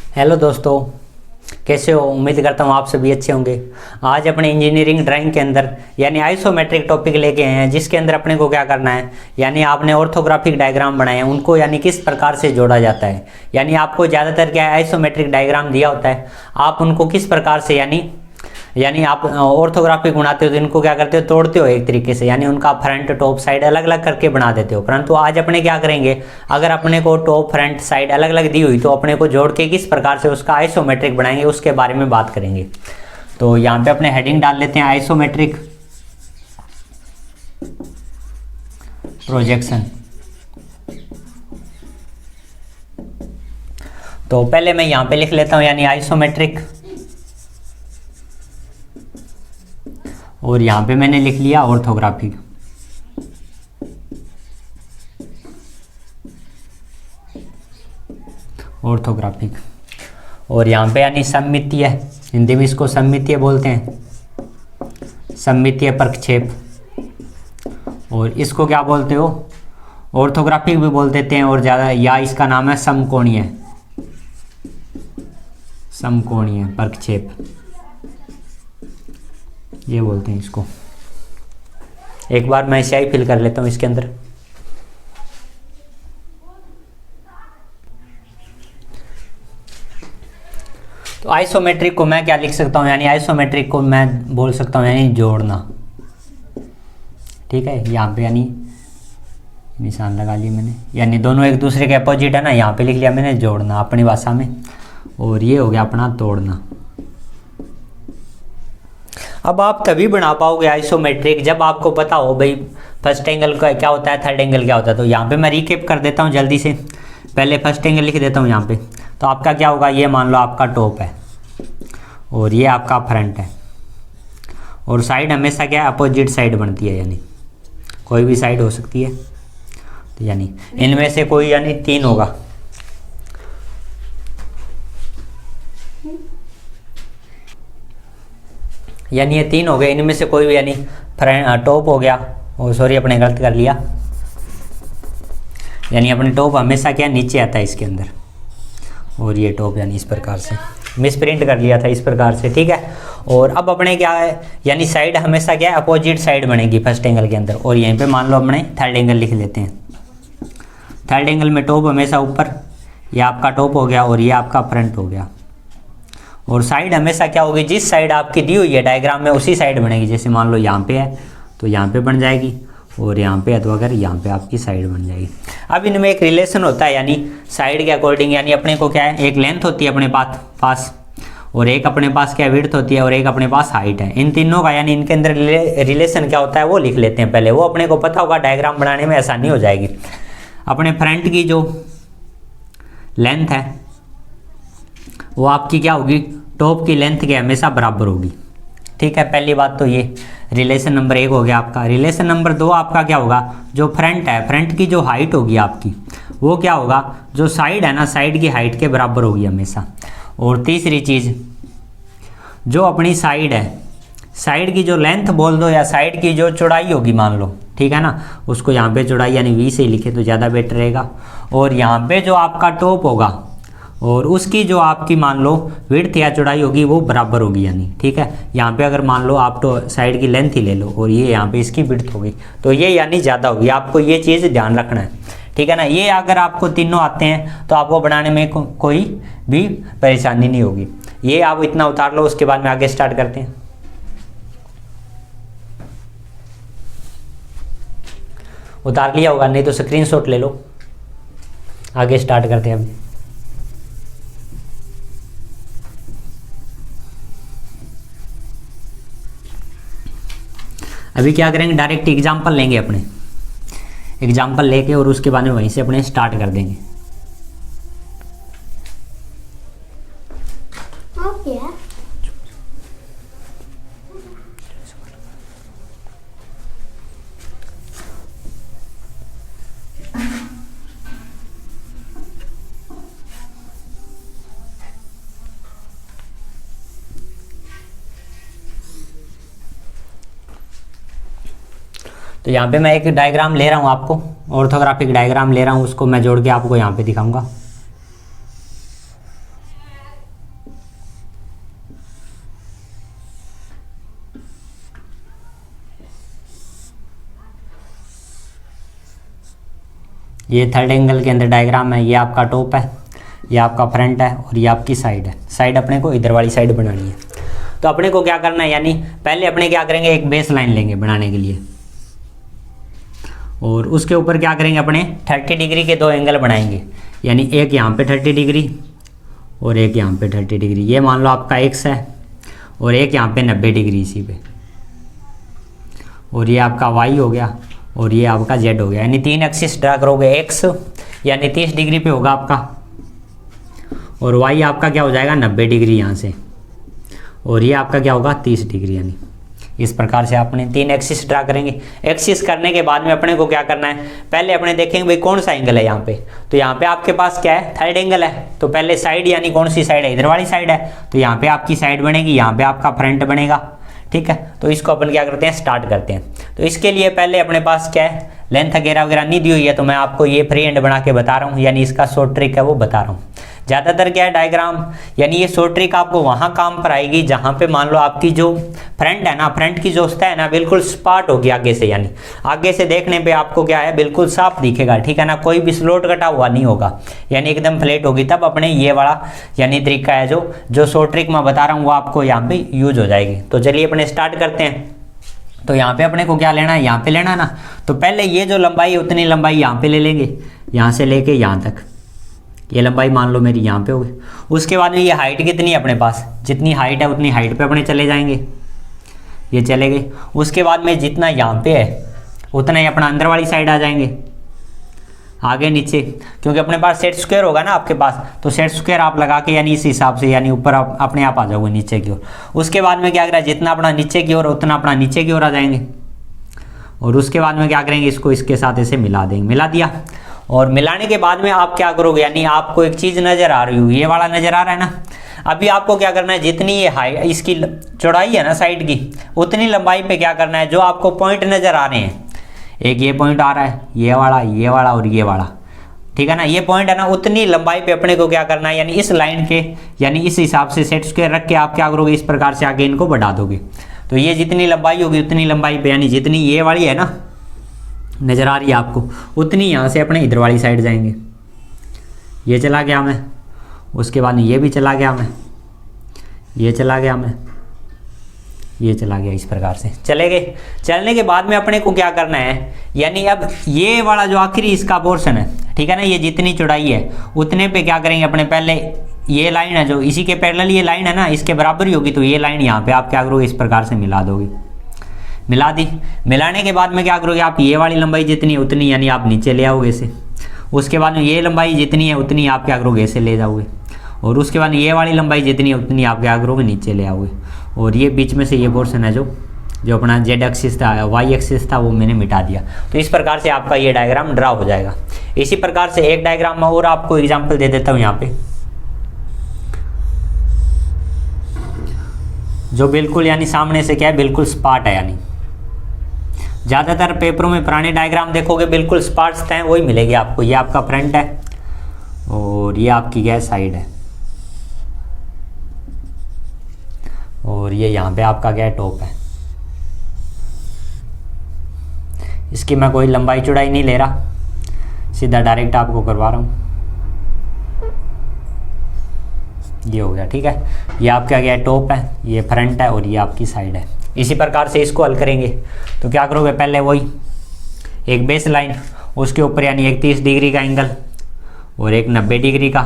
Hello दोस्तों, कैसे हो? उम्मीद करता हूँ आप सभी अच्छे होंगे। आज अपने इंजीनियरिंग ड्राइंग के अंदर यानी आइसोमेट्रिक टॉपिक लेके आए हैं, जिसके अंदर अपने को क्या करना है, यानी आपने ऑर्थोग्राफिक डायग्राम बनाए हैं उनको यानी किस प्रकार से जोड़ा जाता है। यानी आपको ज़्यादातर क्या है, आइसोमेट्रिक डायग्राम दिया होता है, आप उनको किस प्रकार से यानी आप ऑर्थोग्राफिक बनाते हो तो इनको क्या करते हो, तोड़ते हो एक तरीके से, यानी उनका फ्रंट टॉप साइड अलग अलग करके बना देते हो। परंतु आज अपने क्या करेंगे, अगर अपने को टॉप फ्रंट साइड अलग अलग दी हुई तो अपने को जोड़ के किस प्रकार से उसका आइसोमेट्रिक बनाएंगे उसके बारे में बात करेंगे। तो यहाँ पे अपने हेडिंग डाल लेते हैं, आइसोमेट्रिक प्रोजेक्शन। तो पहले मैं यहाँ पे लिख लेता हूँ यानी आइसोमेट्रिक, और यहाँ पे मैंने लिख लिया ऑर्थोग्राफिक। ऑर्थोग्राफिक और यहाँ पे यानी सममितीय, हिंदी में इसको सममितीय बोलते हैं, सममितीय प्रक्षेप। और इसको क्या बोलते हो, ऑर्थोग्राफिक भी बोल देते हैं, और ज़्यादा या इसका नाम है समकोणीय, समकोणीय प्रक्षेप ये बोलते हैं इसको। एक बार मैं स्याही फिल कर लेता हूँ इसके अंदर। तो आइसोमेट्रिक को मैं क्या लिख सकता हूँ, यानी आइसोमेट्रिक को मैं बोल सकता हूँ यानी जोड़ना। ठीक है, यहाँ पे यानी निशान लगा लिया मैंने, यानी दोनों एक दूसरे के अपोजिट है ना, यहाँ पे लिख लिया मैंने जोड़ना अपनी भाषा में। और ये हो गया अपना तोड़ना। अब आप तभी बना पाओगे आइसोमेट्रिक जब आपको पता हो भाई फर्स्ट एंगल का क्या होता है, थर्ड एंगल क्या होता है। तो यहाँ पे मैं रिकेप कर देता हूँ जल्दी से, पहले फर्स्ट एंगल लिख देता हूँ यहाँ पे। तो आपका क्या होगा, ये मान लो आपका टॉप है और ये आपका फ्रंट है, और साइड हमेशा क्या है, अपोजिट साइड बनती है, यानी कोई भी साइड हो सकती है। तो यानी इनमें से कोई यानी तीन होगा, यानी ये तीन हो गए, इनमें से कोई भी यानी टॉप हो गया, और सॉरी अपने गलत कर लिया, यानी अपने टॉप हमेशा क्या नीचे आता है इसके अंदर, और ये टॉप यानी इस प्रकार से मिस प्रिंट कर लिया था इस प्रकार से। ठीक है, और अब अपने क्या है, यानी साइड हमेशा क्या है, अपोजिट साइड बनेगी फर्स्ट एंगल के अंदर। और यहीं पे मान लो अपने थर्ड एंगल लिख लेते हैं। थर्ड एंगल में टॉप हमेशा ऊपर, ये आपका टॉप हो गया और ये आपका फ्रंट हो गया। और साइड हमेशा क्या होगी, जिस साइड आपकी दी हुई है डायग्राम में उसी साइड बनेगी। जैसे मान लो यहाँ पे है तो यहाँ पे बन जाएगी, और यहाँ पे है तो अगर यहाँ पे आपकी साइड बन जाएगी। अब इनमें एक रिलेशन होता है, यानी साइड के अकॉर्डिंग, यानी अपने को क्या है, एक लेंथ होती है अपने पास और एक अपने पास क्या विड्थ होती है और एक अपने पास हाइट है। इन तीनों का यानी इनके अंदर रिलेशन क्या होता है वो लिख लेते हैं पहले, वो अपने को पता होगा, डायग्राम बनाने में आसानी हो जाएगी। अपने फ्रंट की जो लेंथ है वो आपकी क्या होगी, टॉप की लेंथ के हमेशा बराबर होगी। ठीक है, पहली बात तो ये रिलेशन नंबर 1 हो गया आपका। रिलेशन नंबर 2 आपका क्या होगा, जो फ्रंट है, फ्रंट की जो हाइट होगी आपकी वो क्या होगा, जो साइड है ना, साइड की हाइट के बराबर होगी हमेशा। और तीसरी चीज़, जो अपनी साइड है, साइड की जो लेंथ बोल दो या साइड की जो चौड़ाई होगी मान लो, ठीक है ना, उसको यहाँ पे चौड़ाई यानी V से लिखे तो ज़्यादा बेटर रहेगा। और यहाँ पे जो आपका टॉप होगा और उसकी जो आपकी मान लो विड्थ या चौड़ाई होगी वो बराबर होगी, यानी ठीक है। यहाँ पे अगर मान लो आप तो साइड की लेंथ ही ले लो और ये यहाँ पे इसकी विड्थ होगी तो ये यानी ज़्यादा होगी। आपको ये चीज़ ध्यान रखना है, ठीक है ना। ये अगर आपको तीनों आते हैं तो आपको बनाने में कोई भी परेशानी नहीं होगी। ये आप इतना उतार लो, उसके बाद में आगे स्टार्ट करते हैं। उतार लिया होगा, नहीं तो स्क्रीनशॉट ले लो, आगे स्टार्ट करते हैं हम। अभी क्या करेंगे, डायरेक्ट एग्जाम्पल लेंगे, अपने एग्जाम्पल लेके और उसके बाद में वहीं से अपने स्टार्ट कर देंगे। तो यहाँ पे मैं एक डायग्राम ले रहा हूँ, आपको ऑर्थोग्राफिक डायग्राम ले रहा हूँ, उसको मैं जोड़ के आपको यहाँ पे दिखाऊंगा। ये थर्ड एंगल के अंदर डायग्राम है। ये आपका टॉप है, ये आपका फ्रंट है और ये आपकी साइड है। साइड अपने को इधर वाली साइड बनानी है। तो अपने को क्या करना है, यानी पहले अपने क्या करेंगे, एक बेस लाइन लेंगे बनाने के लिए, और उसके ऊपर क्या करेंगे, अपने 30 डिग्री के दो एंगल बनाएंगे। यानी एक यहाँ पे 30 डिग्री और एक यहाँ पे 30 डिग्री। ये मान लो आपका एक्स है और एक यहाँ पे 90 डिग्री इसी पे, और ये आपका वाई हो गया और ये आपका जेड हो गया। यानी 3 एक्सिस ड्रा करोगे। एक्स यानी 30 डिग्री पे होगा आपका, और वाई आपका क्या हो जाएगा 90 डिग्री यहाँ से, और ये आपका क्या होगा 30 डिग्री। यानी इस प्रकार से आपने 3 एक्सिस ड्रा करेंगे। एक्सिस करने के बाद में अपने को क्या करना है, पहले अपने देखेंगे भाई कौन सा एंगल है यहाँ पे। तो यहाँ पे आपके पास क्या है, थर्ड एंगल है। तो पहले साइड यानी कौन सी साइड है, इधर वाली साइड है। तो यहाँ पे आपकी साइड बनेगी, यहाँ पे आपका फ्रंट बनेगा। ठीक है, तो इसको अपन क्या करते हैं, स्टार्ट करते हैं। तो इसके लिए पहले अपने पास क्या है, लेंथ वगैरह नहीं दी हुई है, तो मैं आपको ये फ्री हैंड बना के बता रहा हूँ, यानी इसका शॉर्ट ट्रिक है वो बता रहा हूँ। ज़्यादातर क्या है डायग्राम, यानी ये शॉर्ट ट्रिक आपको वहाँ काम पर आएगी जहाँ पे मान लो आपकी जो फ्रंट है ना, फ्रंट की जो सतह है ना बिल्कुल स्पाट होगी आगे से। यानी आगे से देखने पे आपको क्या है, बिल्कुल साफ दिखेगा। ठीक है ना, कोई भी स्लोट कटा हुआ नहीं होगा, यानी एकदम फ्लैट होगी। तब अपने ये वाला यानी तरीका है जो शॉर्ट ट्रिक मैं बता रहा हूँ वो आपको यहाँ पे यूज हो जाएगी। तो चलिए अपने स्टार्ट करते हैं। तो यहाँ पे अपने को क्या लेना है, यहाँ पे लेना ना। तो पहले ये जो लंबाई है उतनी लंबाई यहाँ पे ले लेंगे, यहाँ से लेके यहाँ तक। ये लंबाई मान लो मेरी यहाँ पे होगी। उसके बाद में ये हाइट कितनी है अपने पास, जितनी हाइट है उतनी हाइट पे अपने चले जाएंगे, ये चले गए। उसके बाद में जितना यहाँ पे है उतना ही अपना अंदर वाली साइड आ जाएंगे, आगे नीचे, क्योंकि अपने पास सेट स्क्वायर होगा ना आपके पास। तो सेट स्क्वायर आप लगा के यानी इस हिसाब से यानी ऊपर आप अपने आप आ जाओगे नीचे की ओर। उसके बाद में क्या करें, जितना अपना नीचे की ओर उतना अपना नीचे की ओर आ जाएंगे। और उसके बाद में क्या करेंगे, इसको इसके साथ ऐसे मिला देंगे। मिला दिया, और मिलाने के बाद में आप क्या करोगे, यानी आपको एक चीज़ नज़र आ रही होगी, ये वाला नज़र आ रहा है ना। अभी आपको क्या करना है, जितनी ये हाइट इसकी चौड़ाई है ना साइड की, उतनी लंबाई पे क्या करना है, जो आपको पॉइंट नज़र आ रहे हैं, एक ये पॉइंट आ रहा है, ये वाला और ये वाला, ठीक है ना, ये पॉइंट है ना, उतनी लंबाई पे अपने को क्या करना है, यानी इस लाइन के यानी इस हिसाब से सेट स्क्वायर रख के आप क्या करोगे, इस प्रकार से आगे इनको बढ़ा दोगे। तो ये जितनी लंबाई होगी उतनी लंबाई पे, यानी जितनी ये वाली है ना नज़र आ रही है आपको, उतनी यहाँ से अपने इधर वाली साइड जाएंगे। ये चला गया मैं, उसके बाद ये भी चला गया मैं, ये चला गया मैं, ये चला गया। इस प्रकार से चले गए। चलने के बाद में अपने को क्या करना है, यानी अब ये वाला जो आखिरी इसका पोर्शन है, ठीक है ना, ये जितनी चौड़ाई है उतने पे क्या करेंगे अपने, पहले ये लाइन है जो इसी के पैरेलल ये लाइन है ना, इसके बराबर ही होगी। तो ये लाइन यहाँ पे आप क्या करोगे, इस प्रकार से मिला दोगे। मिला दी। मिलाने के बाद में क्या करोगे, आप ये वाली लंबाई जितनी है उतनी यानी आप नीचे ले आओगे इसे। उसके बाद में ये लंबाई जितनी है उतनी आप क्या करोगे, ऐसे ले जाओगे। और उसके बाद ये वाली लंबाई जितनी है उतनी आप क्या करोगे, नीचे ले आओगे। और ये बीच में से ये पोर्शन है जो अपना जेड एक्सिस था, वाई एक्सिस था, वो मैंने मिटा दिया। तो इस प्रकार से आपका ये डायग्राम ड्रा हो जाएगा। इसी प्रकार से एक डायग्राम में और आपको एग्जाम्पल दे देता हूँ यहाँ पे, जो बिल्कुल यानी सामने से क्या है, बिल्कुल स्पाट है। यानी ज़्यादातर पेपरों में पुराने डायग्राम देखोगे बिल्कुल स्पाट हैं, वही मिलेगी आपको। ये आपका फ्रंट है और ये आपकी क्या साइड है, और ये यहाँ पे आपका क्या टॉप है। इसकी मैं कोई लंबाई चौड़ाई नहीं ले रहा, सीधा डायरेक्ट आपको करवा रहा हूँ। ये हो गया, ठीक है। ये आपका क्या टॉप है, ये फ्रंट है और ये आपकी साइड है। इसी प्रकार से इसको हल करेंगे। तो क्या करोगे, पहले वही एक बेस लाइन, उसके ऊपर यानी एक 30 डिग्री का एंगल और एक 90 डिग्री का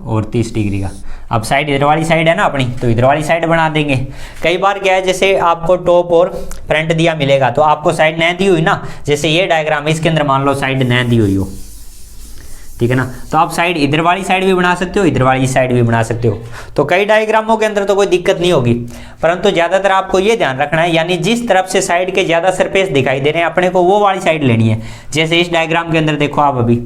और 30 डिग्री का। अब साइड इधर वाली साइड है ना अपनी, तो इधर वाली साइड बना देंगे। कई बार क्या है, जैसे आपको टॉप और फ्रंट दिया मिलेगा तो आपको साइड न दी हुई ना, जैसे ये डायग्राम इसके अंदर मान लो साइड न दी हुई हो, ठीक है ना, तो आप साइड इधर वाली साइड भी बना सकते हो, इधर वाली साइड भी बना सकते हो। तो कई डायग्रामों के अंदर तो कोई दिक्कत नहीं होगी, परंतु ज़्यादातर आपको ये ध्यान रखना है, यानी जिस तरफ से साइड के ज़्यादा सरफेस दिखाई दे रहे हैं अपने को वो वाली साइड लेनी है। जैसे इस डायग्राम के अंदर देखो आप, अभी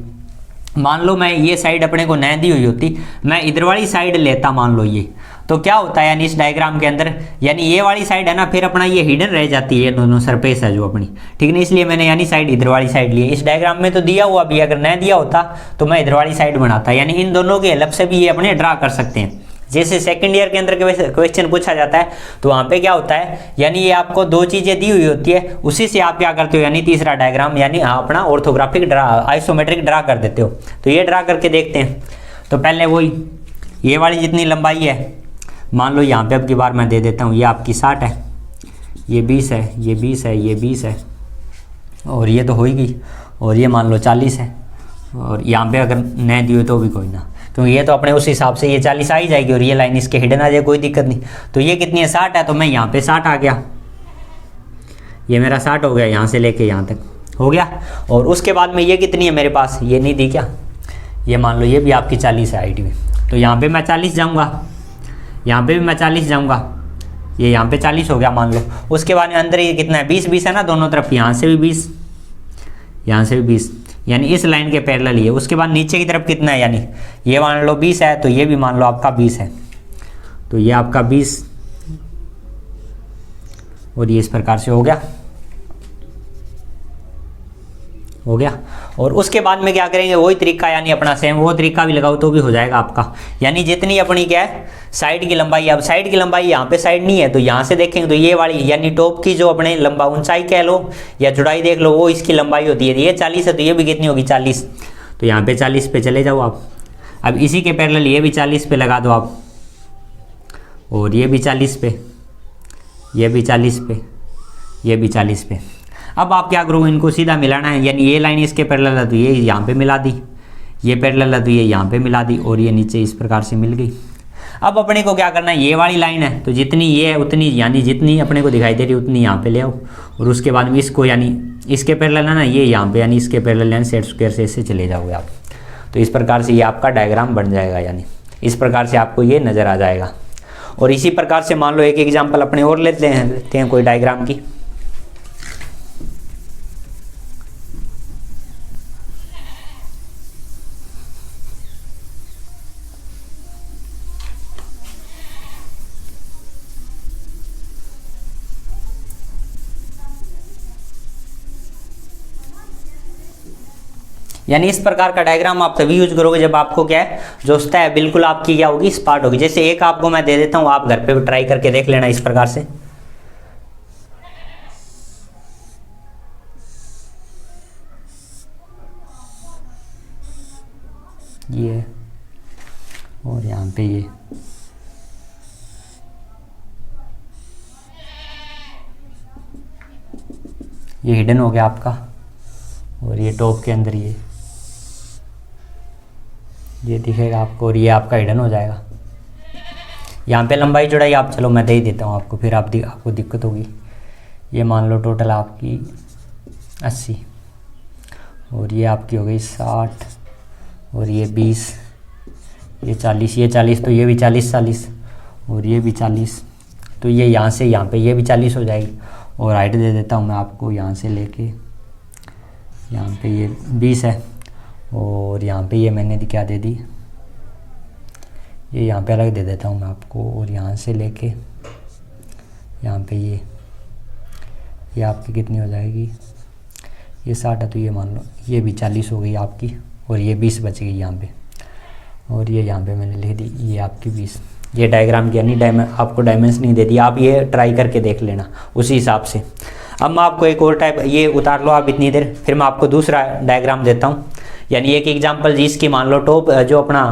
मान लो मैं ये साइड अपने को न दी हुई होती, मैं इधर वाली साइड लेता मान लो ये, तो क्या होता है, यानी इस डायग्राम के अंदर यानी ये वाली साइड है ना, फिर अपना ये हिडन रह जाती है, दोनों सरफेस है जो अपनी, ठीक है। इसलिए मैंने यानी साइड इधर वाली साइड ली है। इस डायग्राम में तो दिया हुआ भी, अगर न दिया होता तो मैं इधर वाली साइड बनाता, यानी इन दोनों के हेल्प से भी ये अपने ड्रा कर सकते हैं। जैसे सेकंड ईयर के अंदर क्वेश्चन पूछा जाता है तो वहाँ पे क्या होता है, यानी ये आपको दो चीज़ें दी हुई होती है, उसी से आप क्या करते हो, यानी तीसरा डायग्राम यानी अपना ऑर्थोग्राफिक ड्रा आइसोमेट्रिक ड्रा कर देते हो। तो ये ड्रा करके देखते हैं। तो पहले वही ये वाली जितनी लंबाई है, मान लो यहाँ पे अब की बार मैं दे देता हूँ, ये आपकी 60 है, ये 20 है, ये 20 है, ये 20 है, और ये तो हो ही गई, और ये मान लो 40 है, और यहाँ पे अगर न दिए तो भी कोई ना, क्योंकि ये तो अपने उस हिसाब से ये 40 आ ही जाएगी, और ये लाइन इसके हिडन आ जाए, कोई दिक्कत नहीं। तो ये कितनी है, 60 है, तो मैं यहाँ पे 60 आ गया, ये मेरा 60 हो गया, यहाँ से लेके यहाँ तक हो गया। और उसके बाद में ये कितनी है मेरे पास, ये नहीं दी क्या, ये मान लो ये भी आपकी 40 है हाइट में, तो यहाँ पे मैं 40 जाऊँगा, यहाँ पे भी मैं 40 जाऊँगा, ये यहाँ पे 40 हो गया मान लो। उसके बाद में अंदर ये कितना है, 20 है ना दोनों तरफ, यहाँ से भी 20, यहाँ से भी 20, यानी इस लाइन के पैरेलल ही है। उसके बाद नीचे की तरफ कितना है, यानी ये मान लो 20 है, तो ये भी मान लो आपका 20 है, तो ये आपका 20, और ये इस प्रकार से हो गया, हो गया। और उसके बाद में क्या करेंगे, वही तरीका यानी अपना सेम वो तरीका भी लगाओ तो भी हो जाएगा आपका। यानी जितनी अपनी क्या है साइड की लंबाई, अब साइड की लंबाई यहाँ पे साइड नहीं है, तो यहाँ से देखेंगे तो ये वाली यानी टॉप की जो अपने लंबा ऊंचाई कह लो या जुड़ाई देख लो, वो इसकी लंबाई होती है, ये 40 है, तो ये भी कितनी होगी 40, तो यहाँ पे 40 पे चले जाओ आप। अब इसी के पैरेलल ये भी 40 पे लगा दो आप, और ये भी 40 पे, ये भी 40 पे, ये भी 40 पे। अब आप क्या करोगे, इनको सीधा मिलाना है, यानी ये लाइन इसके पैरेलल है तो ये यहाँ पे मिला दी, ये पैरेलल है तो ये यहाँ पे मिला दी, और ये नीचे इस प्रकार से मिल गई। अब अपने को क्या करना है, ये वाली लाइन है तो जितनी ये है उतनी, यानी जितनी अपने को दिखाई दे रही है उतनी यहाँ पे ले आओ, और उसके बाद में इसको यानी इसके पैरेलल है ना, ये यहाँ पे यानी इसके पैरेलल यानी सेट स्क्वायर से इससे चले जाओगे आप। तो इस प्रकार से ये आपका डायग्राम बन जाएगा, यानी इस प्रकार से आपको ये नज़र आ जाएगा। और इसी प्रकार से मान लो एक एग्जाम्पल अपने और लेते हैं कोई डायग्राम की। यानी इस प्रकार का डायग्राम आप तभी यूज करोगे जब आपको क्या है जोशता है, बिल्कुल आपकी क्या होगी स्पार्ट होगी। जैसे एक आपको मैं दे देता हूँ, आप घर पे भी ट्राई करके देख लेना इस प्रकार से। ये और यहाँ पे ये हिडन हो गया आपका, और ये टॉप के अंदर ये दिखेगा आपको, और ये आपका हिडन हो जाएगा। यहाँ पे लंबाई चौड़ाई आप चलो मैं दे ही देता हूँ आपको, फिर आपको दिक्कत होगी। ये मान लो टोटल आपकी 80, और ये आपकी हो गई 60, और ये 20, ये 40, ये 40, तो ये भी 40, और ये भी 40, तो ये यहाँ से यहाँ पे ये भी 40 हो जाएगी। और हाइट दे देता हूँ मैं आपको, यहाँ से लेके यहाँ पे ये 20 है, और यहाँ पे ये मैंने क्या दे दी, ये यहाँ पे अलग दे देता हूँ मैं आपको, और यहाँ से लेके यहाँ पे ये आपकी कितनी हो जाएगी, ये 60 है, तो ये मान लो ये भी 40 हो गई आपकी, और ये 20 बच गई यहाँ पे, और ये यहाँ पे मैंने लिख दी ये आपकी 20। ये डायग्राम की यानी आपको डायमेंशन नहीं दे दी, आप ये ट्राई करके देख लेना उसी हिसाब से। अब मैं आपको एक और टाइप, ये उतार लो आप इतनी देर, फिर मैं आपको दूसरा डायग्राम देता हूँ। यानी एक एग्जांपल जिसकी मान लो टॉप जो अपना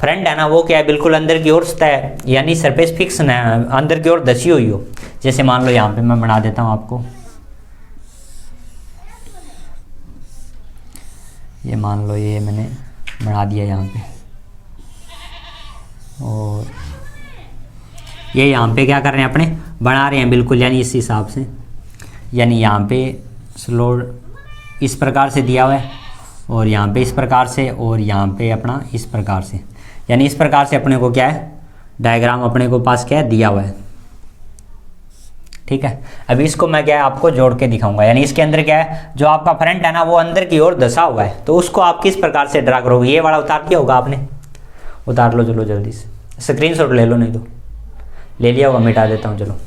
फ्रंट है ना, वो क्या है बिल्कुल अंदर की ओर है, यानी सरफेस फिक्स है, अंदर की ओर धसी हुई हो। जैसे मान लो यहाँ पे मैं बना देता हूँ आपको, ये मान लो ये मैंने बना दिया यहाँ पे, और ये यहाँ पे क्या कर रहे हैं अपने बना रहे हैं बिल्कुल, यानी इस हिसाब से, यानी यहाँ पे स्लो इस प्रकार से दिया हुआ है, और यहाँ पे इस प्रकार से, और यहाँ पे अपना इस प्रकार से, यानी इस प्रकार से अपने को क्या है डायग्राम अपने को पास क्या है दिया हुआ है। ठीक है, अभी इसको मैं क्या है आपको जोड़ के दिखाऊंगा। यानी इसके अंदर क्या है जो आपका फ्रंट है ना, वो अंदर की ओर धसा हुआ है, तो उसको आप किस प्रकार से ड्रा करोगे। ये वाला उतार दिया होगा आपने, उतार लो चलो जल्दी से, स्क्रीनशॉट ले लो, नहीं तो ले लिया होगा, मिटा देता हूँ चलो।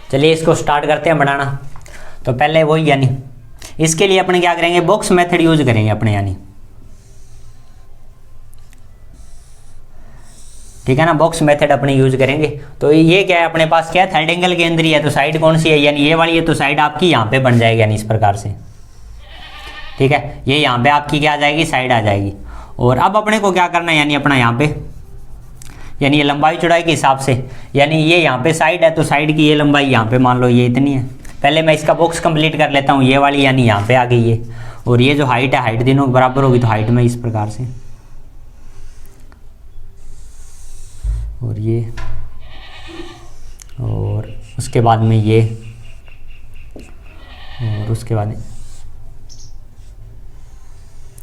चलिए इसको स्टार्ट करते हैं बनाना। तो पहले वही यानी इसके लिए अपने क्या करेंगे, बॉक्स मेथड यूज करेंगे अपने यानी, ठीक है ना, बॉक्स मेथड अपने यूज करेंगे। तो ये क्या है अपने पास, क्या है, थर्ड एंगल के अंदर ही है, तो साइड कौन सी है, यानी ये वाली है, तो साइड आपकी यहाँ पे बन जाएगी यानी इस प्रकार से, ठीक है, ये यहाँ पे आपकी क्या आ जाएगी, साइड आ जाएगी। और अब अपने को क्या करना है, यानी अपना यहाँ पे यानी ये लंबाई चौड़ाई के हिसाब से, यानी ये यहाँ पे साइड है तो साइड की ये लंबाई यहाँ पे मान लो ये इतनी है। पहले मैं इसका बॉक्स कंप्लीट कर लेता हूँ, ये वाली यानी यहाँ पे आ गई है, और ये जो हाइट है, हाइट तीनों के बराबर होगी, तो हाइट में इस प्रकार से, और ये, और उसके बाद में ये, और उसके बाद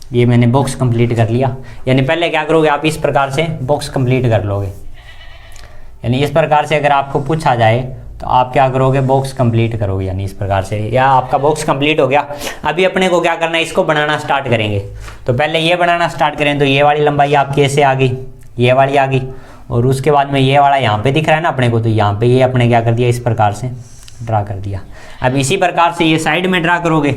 ये मैंने बॉक्स कंप्लीट कर लिया। यानी पहले क्या करोगे आप, इस प्रकार से बॉक्स कंप्लीट कर लोगे, यानी इस प्रकार से अगर आपको पूछा जाए तो आप क्या करोगे, बॉक्स कंप्लीट करोगे यानी इस प्रकार से, या आपका बॉक्स कंप्लीट हो गया। अभी अपने को क्या करना है, इसको बनाना स्टार्ट करेंगे। तो पहले ये बनाना स्टार्ट करें, तो ये वाली लंबाई आपकी ऐसे आ गई, ये वाली आ गई, और उसके बाद में ये वाला यहाँ पे दिख रहा है ना अपने को, तो यहाँ पे ये अपने क्या कर दिया, इस प्रकार से ड्रा कर दिया। अब इसी प्रकार से ये साइड में ड्रा करोगे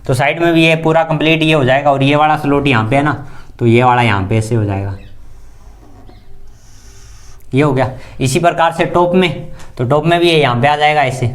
तो साइड में भी ये पूरा कंप्लीट ये हो जाएगा, और ये वाला स्लॉट यहाँ पे है ना, तो ये वाला यहाँ पे ऐसे हो जाएगा, ये हो गया। इसी प्रकार से टॉप में, तो टॉप में भी ये यहाँ पे आ जाएगा ऐसे,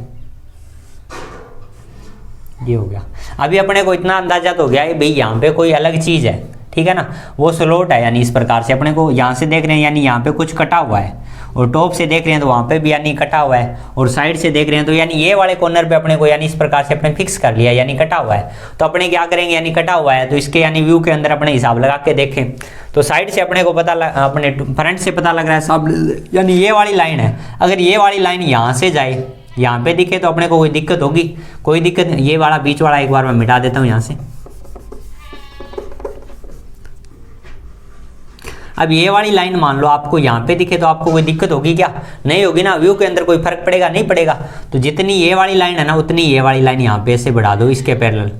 ये हो गया। अभी अपने को इतना अंदाजा तो हो गया है भाई यहाँ पे कोई अलग चीज़ है, ठीक है ना, वो स्लॉट है, यानी इस प्रकार से अपने को यहाँ से देख रहे हैं यानी यहाँ पे कुछ कटा हुआ है, और टॉप से देख रहे हैं तो वहाँ पे भी यानी कटा हुआ है, और साइड से देख रहे हैं तो यानी ये वाले कॉर्नर पे अपने को यानी इस प्रकार से अपने फिक्स कर लिया, यानी कटा हुआ है। तो अपने क्या करेंगे, यानी कटा हुआ है तो इसके यानी व्यू के अंदर अपने हिसाब लगा के देखें, तो साइड से अपने को पता अपने फ्रंट से पता लग रहा है सब, यानी ये वाली लाइन है, अगर ये वाली लाइन यहाँ से जाए यहाँ पे दिखे तो अपने को कोई दिक्कत होगी, कोई दिक्कत, ये वाला बीच वाला एक बार मैं मिटा देता हूँ यहाँ से। अब ये वाली लाइन मान लो आपको यहाँ पे दिखे तो आपको कोई दिक्कत होगी क्या, नहीं होगी ना, व्यू के अंदर कोई फर्क पड़ेगा, नहीं पड़ेगा। तो जितनी ये वाली लाइन है ना उतनी ये वाली लाइन यहाँ पे ऐसे बढ़ा दो इसके पैरेलल,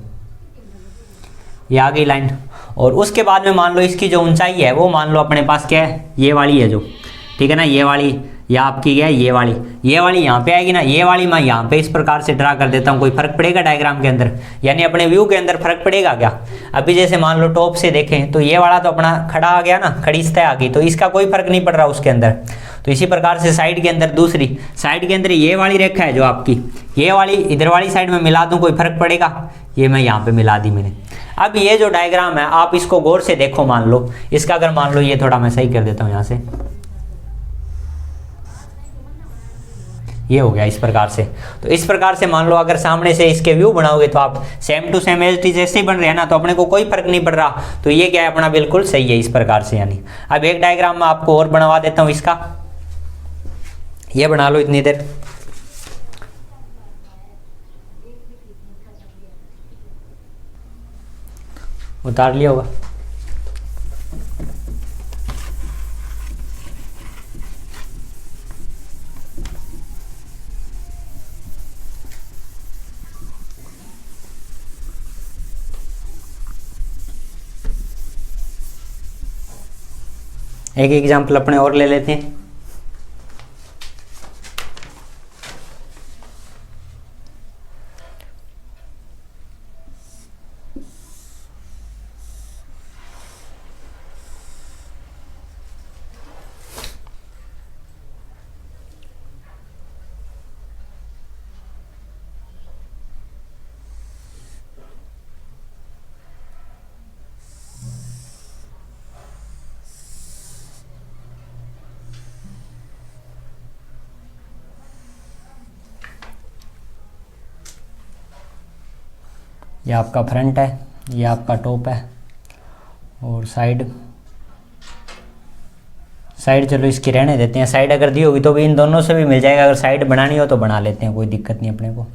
ये आ गई लाइन। और उसके बाद में मान लो इसकी जो ऊंचाई है वो मान लो अपने पास क्या है, ये वाली है जो, ठीक है ना, ये वाली, या आपकी क्या है, ये वाली यहाँ पे आएगी ना, ये वाली मैं यहाँ पे इस प्रकार से ड्रा कर देता हूँ। कोई फर्क पड़ेगा डायग्राम के अंदर, यानी अपने व्यू के अंदर फर्क पड़ेगा क्या। अभी जैसे मान लो टॉप से देखें तो ये वाला तो अपना खड़ा आ गया ना, खड़ी सतह आ गई, तो इसका कोई फर्क नहीं पड़ रहा उसके अंदर। तो इसी प्रकार से साइड के अंदर, दूसरी साइड के अंदर ये वाली रेखा है जो आपकी, ये वाली इधर वाली साइड में मिला दूँ, कोई फर्क पड़ेगा, ये मैं यहाँ पे मिला दी मैंने। अब ये जो डायग्राम है आप इसको गौर से देखो, मान लो इसका अगर मान लो ये थोड़ा मैं सही कर देता हूँ यहाँ से, ये हो गया इस प्रकार से। तो इस प्रकार से मान लो अगर सामने से इसके व्यू बनाओगे तो आप same to same as it जैसे ही बन रहे हैं ना, तो अपने को कोई फर्क नहीं पड़ रहा, तो ये क्या है अपना बिल्कुल सही है इस प्रकार से। यानी अब एक डायग्राम मैं आपको और बनवा देता हूँ इसका, ये बना लो इतनी देर। उतार लिया होगा। एक एग्जाम्पल अपने और ले लेते हैं। ये आपका फ्रंट है, ये आपका टॉप है, और साइड चलो इसकी रहने देते हैं। साइड अगर दी होगी तो भी इन दोनों से भी मिल जाएगा, अगर साइड बनानी हो तो बना लेते हैं, कोई दिक्कत नहीं अपने को।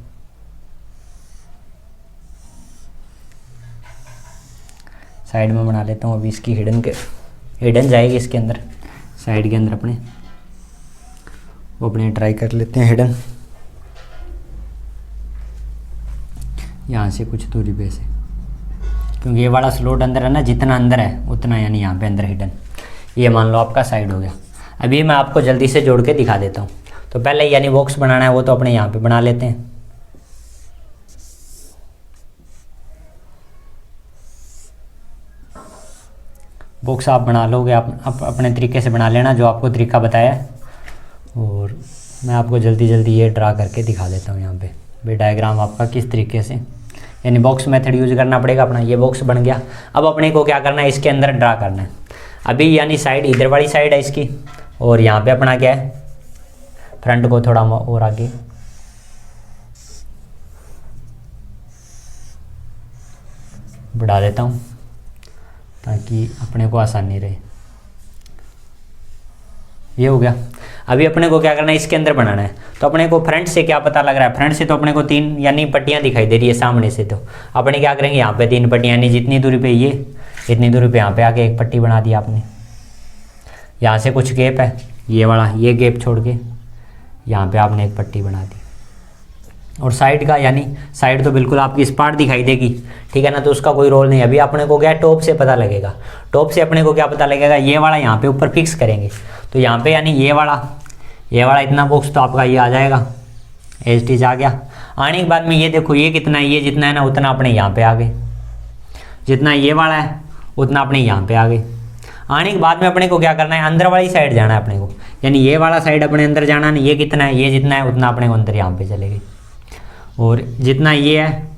साइड में बना लेता हूँ अभी इसकी हिडन जाएगी इसके अंदर, साइड के अंदर अपने वो अपने ट्राई कर लेते हैं हिडन, यहाँ से कुछ दूरी पे से, क्योंकि ये वाला स्लॉट अंदर है ना, जितना अंदर है उतना यानी यहाँ पे अंदर हिडन। ये मान लो आपका साइड हो गया। अभी मैं आपको जल्दी से जोड़ के दिखा देता हूँ। तो पहले यानी बॉक्स बनाना है वो तो अपने यहाँ पे बना लेते हैं। बॉक्स आप बना लोगे, आप अपने तरीके से बना लेना जो आपको तरीका बताया है। और मैं आपको जल्दी जल्दी ये ड्रा करके दिखा देता हूँ यहाँ पे भी डायग्राम आपका किस तरीके से, यानी बॉक्स मेथड यूज करना पड़ेगा अपना। ये बॉक्स बन गया। अब अपने को क्या करना है, इसके अंदर ड्रा करना है। अभी यानी साइड इधर वाली साइड है इसकी, और यहाँ पे अपना क्या है, फ्रंट को थोड़ा और आगे बढ़ा देता हूँ ताकि अपने को आसानी रहे। ये हो गया। अभी अपने को क्या करना है, इसके अंदर बनाना है। तो अपने को फ्रंट से क्या पता लग रहा है, फ्रंट से तो अपने को 3 यानी पट्टियाँ दिखाई दे रही है सामने से। तो अपने क्या करेंगे, यहाँ पे 3 पट्टियाँ, यानी जितनी दूरी पे ये, इतनी दूरी पे यहाँ पे आके एक पट्टी बना दी आपने। यहाँ से कुछ गैप है, ये वाला, ये गैप छोड़ के यहाँ पे आपने एक पट्टी बना दी। और साइड का, यानी साइड तो बिल्कुल आपकी स्पाट दिखाई देगी, ठीक है ना, तो उसका कोई रोल नहीं। अभी अपने को क्या टॉप से पता लगेगा। टॉप से अपने को क्या पता लगेगा, ये वाला यहाँ पे ऊपर फिक्स करेंगे। तो यहाँ पे यानी ये वाला इतना बॉक्स तो आपका ये आ जाएगा, एज टीज आ गया। आने के बाद में ये देखो, ये कितना है, ये जितना है ना उतना अपने यहाँ पे आ गए, जितना ये वाला है उतना अपने यहाँ पे आ गए। आने के बाद में अपने को क्या करना है, अंदर वाली साइड जाना है अपने को, यानी ये वाला साइड अपने अंदर जाना है। ये कितना है, ये जितना है उतना अपने को अंदर यहाँ पे चले गए। और जितना ये है,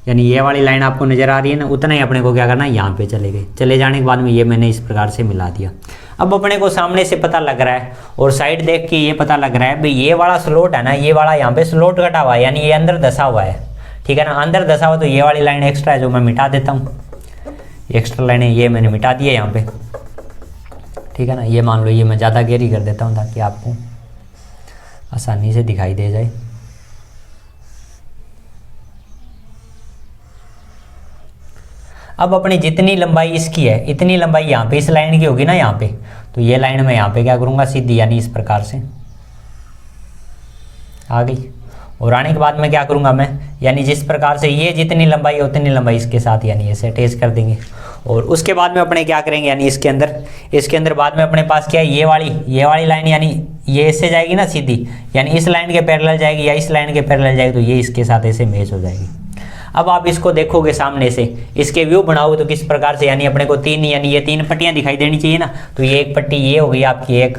यानी ये वाली लाइन आपको नज़र आ रही है ना, उतना ही अपने को क्या करना है, यहाँ पे चले गए। चले जाने के बाद में ये मैंने इस प्रकार से मिला दिया। अब अपने को सामने से पता लग रहा है और साइड देख के ये पता लग रहा है भाई ये वाला स्लॉट है ना, ये वाला यहाँ पे स्लॉट कटा हुआ है, यानी ये अंदर धसा हुआ है, ठीक है ना, अंदर धसा हुआ। तो ये वाली लाइन एक्स्ट्रा है जो मैं मिटा देता हूँ। एक्स्ट्रा लाइनें ये मैंने मिटा दी है यहाँ पे, ठीक है ना। ये मान लो ये मैं ज़्यादा गहरी कर देता हूँ ताकि आपको आसानी से दिखाई दे जाए। अब अपनी जितनी लंबाई इसकी है इतनी लंबाई यहाँ पे इस लाइन की होगी ना यहाँ पे, तो ये लाइन मैं यहाँ पे क्या करूँगा, सीधी, यानी इस प्रकार से आ गई। और आने के बाद में क्या करूँगा मैं, यानी जिस प्रकार से ये जितनी लंबाई है उतनी लंबाई इसके साथ यानी ऐसे अटैच कर देंगे। और उसके बाद में अपने क्या करेंगे, यानी इसके अंदर बाद में अपने पास क्या है, ये वाली लाइन, यानी ये इससे जाएगी ना सीधी, यानी इस लाइन के पैरेलल जाएगी या इस लाइन के पैरेलल जाएगी, तो ये इसके साथ ऐसे मैच हो जाएगी। अब आप इसको देखोगे सामने से, इसके व्यू बनाओगे तो किस प्रकार से, यानी अपने को 3, यानी ये 3 पट्टियाँ दिखाई देनी चाहिए ना। तो ये एक पट्टी ये हो गई आपकी एक,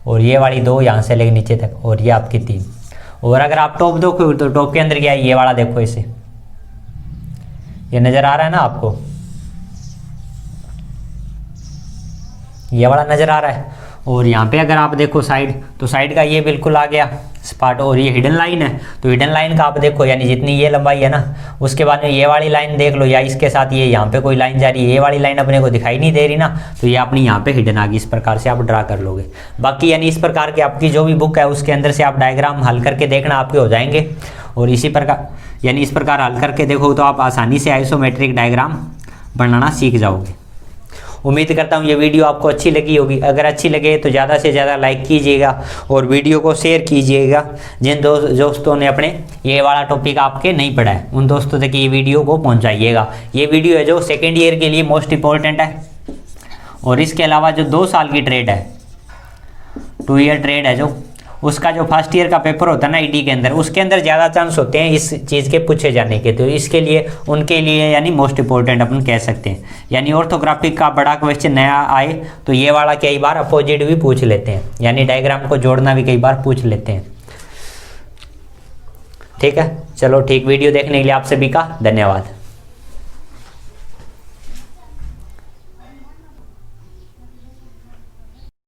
और ये वाली 2 यहाँ से लेकर नीचे तक, और ये आपकी 3। और अगर आप टॉप देखोगे तो टॉप के अंदर क्या है, ये वाला देखो, इसे ये नज़र आ रहा है ना आपको, ये वाला नज़र आ रहा है। और यहाँ पे अगर आप देखो साइड, तो साइड का ये बिल्कुल आ गया स्पाट। और ये हिडन लाइन है, तो हिडन लाइन का आप देखो, यानी जितनी ये लंबाई है ना, उसके बाद में ये वाली लाइन देख लो, या इसके साथ ये यहाँ पे कोई लाइन जा रही है, ये वाली लाइन अपने को दिखाई नहीं दे रही ना, तो ये अपनी यहाँ पे हिडन आ गई। इस प्रकार से आप ड्रा कर लोगे। बाकी यानी इस प्रकार की आपकी जो भी बुक है उसके अंदर से आप डायग्राम हल करके देखना, आपके हो जाएंगे। और इसी प्रकार, यानी इस प्रकार हल करके देखो तो आप आसानी से आइसोमेट्रिक डायग्राम बनाना सीख जाओगे। उम्मीद करता हूँ ये वीडियो आपको अच्छी लगी होगी। अगर अच्छी लगे तो ज़्यादा से ज़्यादा लाइक कीजिएगा और वीडियो को शेयर कीजिएगा। जिन दोस्तों ने अपने ये वाला टॉपिक आपके नहीं पढ़ा है उन दोस्तों तक ये वीडियो को पहुँचाइएगा। ये वीडियो है जो सेकेंड ईयर के लिए मोस्ट इंपॉर्टेंट है। और इसके अलावा जो 2 साल की ट्रेड है, 2 ईयर ट्रेड है, जो उसका जो फर्स्ट ईयर का पेपर होता है ना ईडी के अंदर, उसके अंदर ज़्यादा चांस होते हैं इस चीज़ के पूछे जाने के। तो इसके लिए उनके लिए यानी मोस्ट इंपॉर्टेंट अपन कह सकते हैं। यानी ऑर्थोग्राफिक का बड़ा क्वेश्चन नया आए तो ये वाला कई बार अपोजिट भी पूछ लेते हैं, यानी डायग्राम को जोड़ना भी कई बार पूछ लेते हैं। ठीक है, चलो ठीक। वीडियो देखने के लिए आप सभी का धन्यवाद।